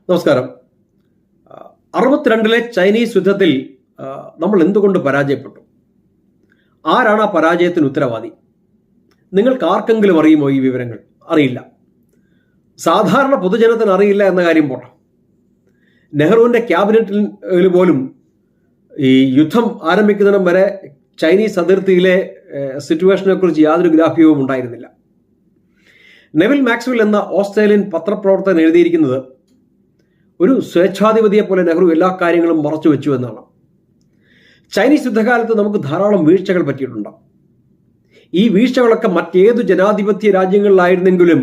നമസ്കാരം. 62-ലെ ചൈനീസ് യുദ്ധത്തിൽ നമ്മൾ എന്തുകൊണ്ട് പരാജയപ്പെട്ടു? ആരാണ് ആ പരാജയത്തിന് ഉത്തരവാദി? നിങ്ങൾക്ക് ആർക്കെങ്കിലും അറിയുമോ ഈ വിവരങ്ങൾ? അറിയില്ല. സാധാരണ പൊതുജനത്തിന് അറിയില്ല എന്ന കാര്യം പോട്ടെ. നെഹ്റുവിൻ്റെ ക്യാബിനറ്റിൽ പോലും ഈ യുദ്ധം ആരംഭിക്കുന്നതിനും വരെ ചൈനീസ് അതിർത്തിയിലെ സിറ്റുവേഷനെ കുറിച്ച് യാതൊരു ഗ്രാഹ്യവും ഉണ്ടായിരുന്നില്ല. നെവിൽ മാക്സ്വെൽ എന്ന ഓസ്ട്രേലിയൻ പത്രപ്രവർത്തകൻ എഴുതിയിരിക്കുന്നത് ഒരു സ്വേച്ഛാധിപതിയെ പോലെ നെഹ്റു എല്ലാ കാര്യങ്ങളും മറച്ചു വെച്ചു എന്നാണ്. ചൈനീസ് യുദ്ധകാലത്ത് നമുക്ക് ധാരാളം വീഴ്ചകൾ പറ്റിയിട്ടുണ്ട്. ഈ വീഴ്ചകളൊക്കെ മറ്റേതു ജനാധിപത്യ രാജ്യങ്ങളിലായിരുന്നെങ്കിലും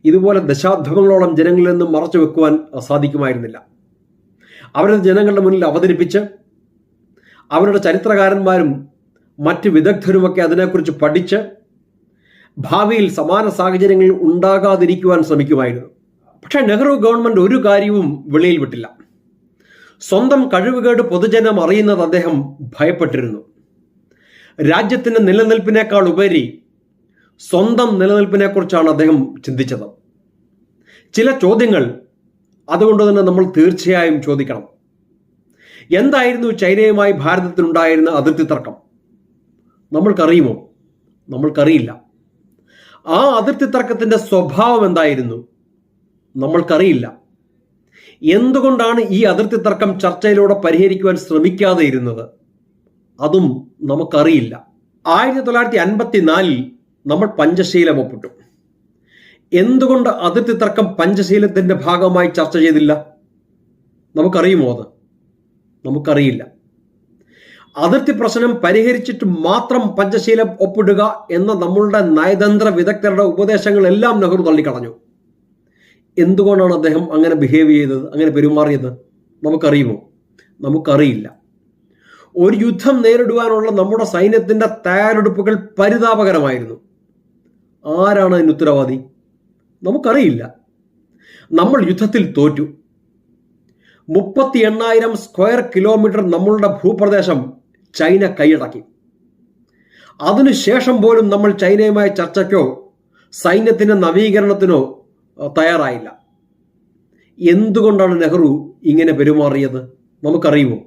ഇതുപോലെ ദശാബ്ദങ്ങളോളം ജനങ്ങളിൽ നിന്നും മറച്ചു വെക്കുവാൻ സാധിക്കുമായിരുന്നില്ല. അവരത് ജനങ്ങളുടെ മുന്നിൽ അവതരിപ്പിച്ച് അവരുടെ ചരിത്രകാരന്മാരും മറ്റ് വിദഗ്ധരുമൊക്കെ അതിനെക്കുറിച്ച് പഠിച്ച് ഭാവിയിൽ സമാന സാഹചര്യങ്ങൾ ഉണ്ടാകാതിരിക്കുവാൻ ശ്രമിക്കുമായിരുന്നു. പക്ഷേ നെഹ്റു ഗവൺമെന്റ് ഒരു കാര്യവും വെളിയിൽ വിട്ടില്ല. സ്വന്തം കഴിവുകേട് പൊതുജനം അറിയുന്നത് അദ്ദേഹം ഭയപ്പെട്ടിരുന്നു. രാജ്യത്തിന്റെ നിലനിൽപ്പിനേക്കാൾ ഉപരി സ്വന്തം നിലനിൽപ്പിനെക്കുറിച്ചാണ് അദ്ദേഹം ചിന്തിച്ചത്. ചില ചോദ്യങ്ങൾ അതുകൊണ്ട് തന്നെ നമ്മൾ തീർച്ചയായും ചോദിക്കണം. എന്തായിരുന്നു ചൈനയുമായി ഭാരതത്തിനുണ്ടായിരുന്ന അതിർത്തി തർക്കം? നമ്മൾക്കറിയുമോ? നമ്മൾക്കറിയില്ല. ആ അതിർത്തി തർക്കത്തിന്റെ സ്വഭാവം എന്തായിരുന്നു? നമ്മൾക്കറിയില്ല. എന്തുകൊണ്ടാണ് ഈ അതിർത്തി തർക്കം ചർച്ചയിലൂടെ പരിഹരിക്കുവാൻ ശ്രമിക്കാതെ ഇരുന്നത്? അതും നമുക്കറിയില്ല. 1954 നമ്മൾ പഞ്ചശീലം ഒപ്പിട്ടു. എന്തുകൊണ്ട് അതിർത്തി തർക്കം പഞ്ചശീലത്തിന്റെ ഭാഗമായി ചർച്ച ചെയ്തില്ല? നമുക്കറിയുമോ? അത് നമുക്കറിയില്ല. അതിർത്തി പ്രശ്നം പരിഹരിച്ചിട്ട് മാത്രം പഞ്ചശീലം ഒപ്പിടുക എന്ന നമ്മളുടെ നയതന്ത്ര വിദഗ്ധരുടെ ഉപദേശങ്ങളെല്ലാം നെഹ്റു തള്ളിക്കളഞ്ഞു. എന്തുകൊണ്ടാണ് അദ്ദേഹം അങ്ങനെ ബിഹേവ് ചെയ്തത്, അങ്ങനെ പെരുമാറിയത്? നമുക്കറിയുമോ? നമുക്കറിയില്ല. ഒരു യുദ്ധം നേരിടുവാനുള്ള നമ്മുടെ സൈന്യത്തിന്റെ തയ്യാറെടുപ്പുകൾ പരിതാപകരമായിരുന്നു. ആരാണ് അതിന് ഉത്തരവാദി? നമുക്കറിയില്ല. നമ്മൾ യുദ്ധത്തിൽ തോറ്റു. 38,000 സ്ക്വയർ കിലോമീറ്റർ നമ്മളുടെ ഭൂപ്രദേശം ചൈന കൈയടക്കി. അതിനുശേഷം പോലും നമ്മൾ ചൈനയുമായി ചർച്ചയ്ക്കോ സൈന്യത്തിന്റെ നവീകരണത്തിനോ തയ്യാറായില്ല. എന്തുകൊണ്ടാണ് നെഹ്റു ഇങ്ങനെ പെരുമാറിയത്? നമുക്കറിയുമോ?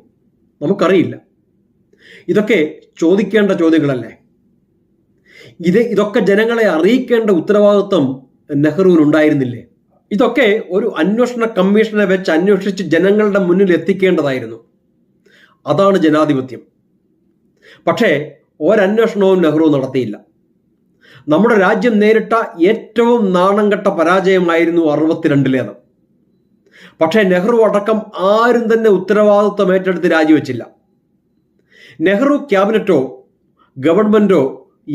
നമുക്കറിയില്ല. ഇതൊക്കെ ചോദിക്കേണ്ട ചോദ്യങ്ങളല്ലേ? ഇതൊക്കെ ജനങ്ങളെ അറിയിക്കേണ്ട ഉത്തരവാദിത്വം നെഹ്റുവിനുണ്ടായിരുന്നില്ലേ? ഇതൊക്കെ ഒരു അന്വേഷണ കമ്മീഷനെ വെച്ച് അന്വേഷിച്ച് ജനങ്ങളുടെ മുന്നിൽ എത്തിക്കേണ്ടതായിരുന്നു. അതാണ് ജനാധിപത്യം. പക്ഷേ ഒരന്വേഷണവും നെഹ്റു നടത്തിയില്ല. നമ്മുടെ രാജ്യം നേരിട്ട ഏറ്റവും നാണംകെട്ട പരാജയമായിരുന്നു 62-ലേത്. പക്ഷേ നെഹ്റു അടക്കം ആരും തന്നെ ഉത്തരവാദിത്വം ഏറ്റെടുത്ത് രാജിവെച്ചില്ല. നെഹ്റു ക്യാബിനറ്റോ ഗവൺമെന്റോ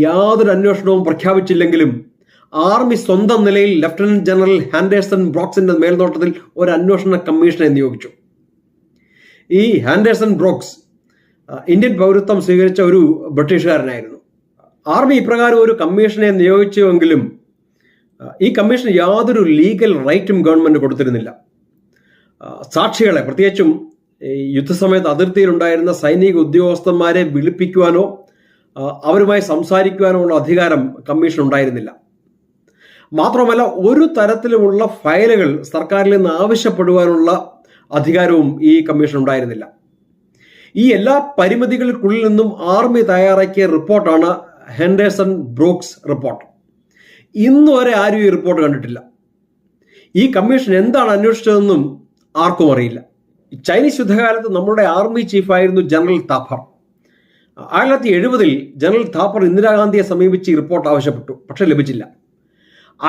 യാതൊരു അന്വേഷണവും പ്രഖ്യാപിച്ചില്ലെങ്കിലും ആർമി സ്വന്തം നിലയിൽ ലഫ്റ്റനന്റ് ജനറൽ ഹാൻഡേഴ്സൺ ബ്രോക്സിന്റെ മേൽനോട്ടത്തിൽ ഒരു അന്വേഷണ കമ്മീഷനെ നിയോഗിച്ചു. ഈ ഹാൻഡേഴ്സൺ ബ്രോക്സ് ഇന്ത്യൻ പൗരത്വം സ്വീകരിച്ച ഒരു ബ്രിട്ടീഷുകാരനായിരുന്നു. ആർമി ഇപ്രകാരം ഒരു കമ്മീഷനെ നിയോഗിച്ചുവെങ്കിലും ഈ കമ്മീഷന് യാതൊരു ലീഗൽ റൈറ്റും ഗവൺമെന്റ് കൊടുത്തിരുന്നില്ല. സാക്ഷികളെ, പ്രത്യേകിച്ചും യുദ്ധസമയത്ത് അതിർത്തിയിലുണ്ടായിരുന്ന സൈനിക ഉദ്യോഗസ്ഥന്മാരെ വിളിപ്പിക്കുവാനോ അവരുമായി സംസാരിക്കുവാനോ ഉള്ള അധികാരം കമ്മീഷൻ ഉണ്ടായിരുന്നില്ല. മാത്രമല്ല ഒരു തരത്തിലുമുള്ള ഫയലുകൾ സർക്കാരിൽ നിന്ന് ആവശ്യപ്പെടുവാനുള്ള അധികാരവും ഈ കമ്മീഷൻ ഉണ്ടായിരുന്നില്ല. ഈ എല്ലാ പരിമിതികൾക്കുള്ളിൽ നിന്നും ആർമി തയ്യാറാക്കിയ റിപ്പോർട്ടാണ് ഹെൻഡേഴ്സൺ ബ്രോക്സ് റിപ്പോർട്ട്. ഇന്ന് വരെ ആരും ഈ റിപ്പോർട്ട് കണ്ടിട്ടില്ല. ഈ കമ്മീഷൻ എന്താണ് അന്വേഷിച്ചതെന്നും ആർക്കും അറിയില്ല. ചൈനീസ് യുദ്ധകാലത്ത് നമ്മുടെ ആർമി ചീഫായിരുന്നു ജനറൽ താപ്പർ. 1970 ജനറൽ താപ്പർ ഇന്ദിരാഗാന്ധിയെ സമീപിച്ച് ഈ റിപ്പോർട്ട് ആവശ്യപ്പെട്ടു. പക്ഷെ ലഭിച്ചില്ല.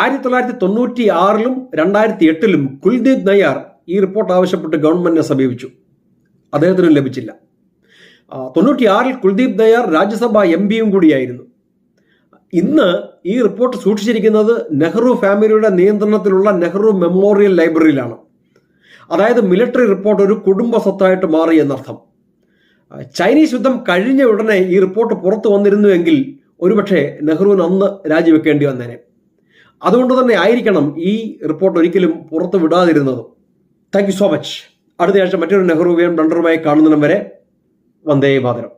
1996-ലും 2008-ലും കുൽദീപ് നയ്യാർ ഈ റിപ്പോർട്ട് ആവശ്യപ്പെട്ട് ഗവൺമെന്റിനെ സമീപിച്ചു. അദ്ദേഹത്തിനും ലഭിച്ചില്ല. 96-ൽ കുൽദീപ് നയ്യാർ രാജ്യസഭാ എംപിയും കൂടിയായിരുന്നു. ഇന്ന് ഈ റിപ്പോർട്ട് സൂക്ഷിച്ചിരിക്കുന്നത് നെഹ്റു ഫാമിലിയുടെ നിയന്ത്രണത്തിലുള്ള നെഹ്റു മെമ്മോറിയൽ ലൈബ്രറിയിലാണ്. അതായത് മിലിറ്ററി റിപ്പോർട്ട് ഒരു കുടുംബ സ്വത്തായിട്ട് മാറി എന്നർത്ഥം. ചൈനീസ് യുദ്ധം കഴിഞ്ഞ ഉടനെ ഈ റിപ്പോർട്ട് പുറത്തു വന്നിരുന്നുവെങ്കിൽ ഒരുപക്ഷെ നെഹ്റുവിന് അന്ന് രാജിവെക്കേണ്ടി വന്നേനെ. അതുകൊണ്ട് തന്നെ ആയിരിക്കണം ഈ റിപ്പോർട്ട് ഒരിക്കലും പുറത്തു വിടാതിരുന്നത്. Thank you so much. അടുത്ത ആഴ്ച മറ്റൊരു നെഹ്റുവിയൻ ബ്ലണ്ടറുമായി കാണുന്നതിനും വരെ വന്ദേ മാതരം.